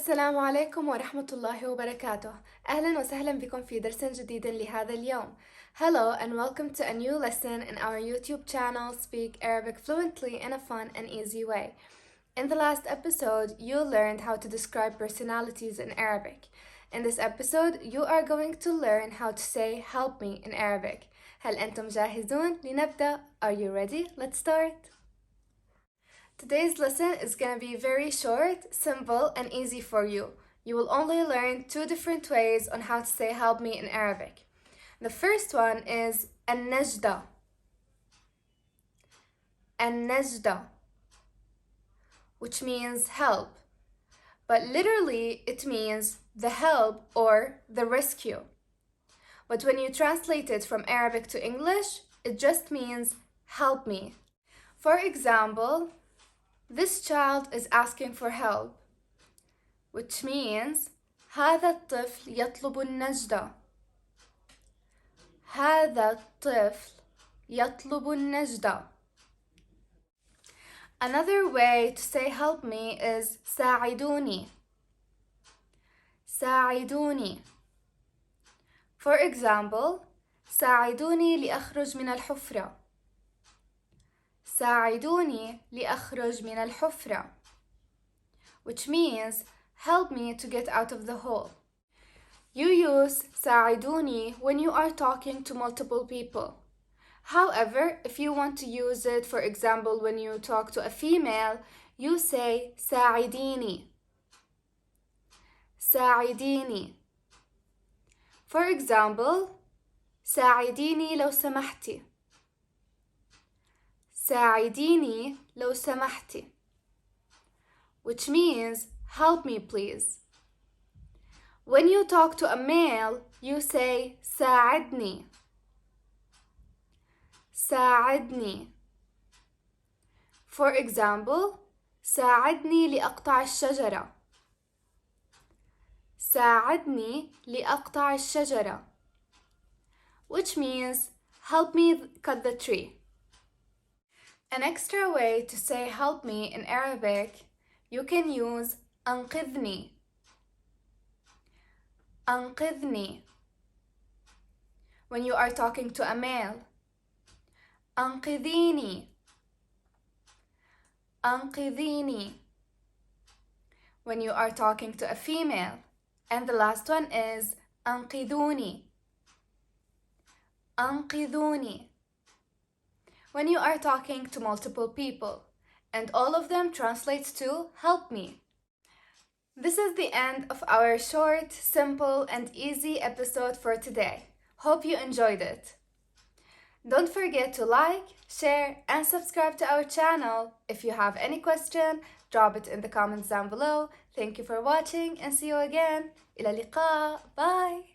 السلام عليكم ورحمة الله وبركاته. أهلا وسهلا بكم في درس جديد لهذا اليوم. Hello and welcome to a new lesson in our YouTube channel Speak Arabic Fluently in a fun and easy way. In the last episode, you learned how to describe personalities in Arabic. In this episode, you are going to learn how to say help me in Arabic. هل أنتم جاهزون؟ لنبدأ. Are you ready? Let's start. Today's lesson is going to be very short, simple, and easy for you. You will only learn two different ways on how to say help me in Arabic. The first one is النجدة. النجدة, which means help. But literally it means the help or the rescue. But when you translate it from Arabic to English, it just means help me. For example, this child is asking for help, which means هذا الطفل يطلب النجدة. هذا الطفل يطلب النجدة. Another way to say help me is ساعدوني. ساعدوني. For example, ساعدوني لأخرج من الحفرة. ساعدوني لأخرج من الحفرة, which means help me to get out of the hole. You use ساعدوني when you are talking to multiple people. However, if you want to use it, for example, when you talk to a female, you say ساعديني. ساعديني. For example, ساعديني لو سمحتي. ساعديني لو سمحتي, which means help me please. When you talk to a male, you say ساعدني. ساعدني. For example, ساعدني لأقطع الشجرة. ساعدني لأقطع الشجرة, which means help me cut the tree. An extra way to say help me in Arabic, you can use أنقذني. أنقذني. When you are talking to a male. أنقذيني. أنقذيني. When you are talking to a female. And the last one is أنقذوني. أنقذوني. When you are talking to multiple people, and all of them translates to help me. This is the end of our short, simple, and easy episode for today. Hope you enjoyed it. Don't forget to like, share, and subscribe to our channel. If you have any question, drop it in the comments down below. Thank you for watching and see you again. إلى اللقاء. Bye.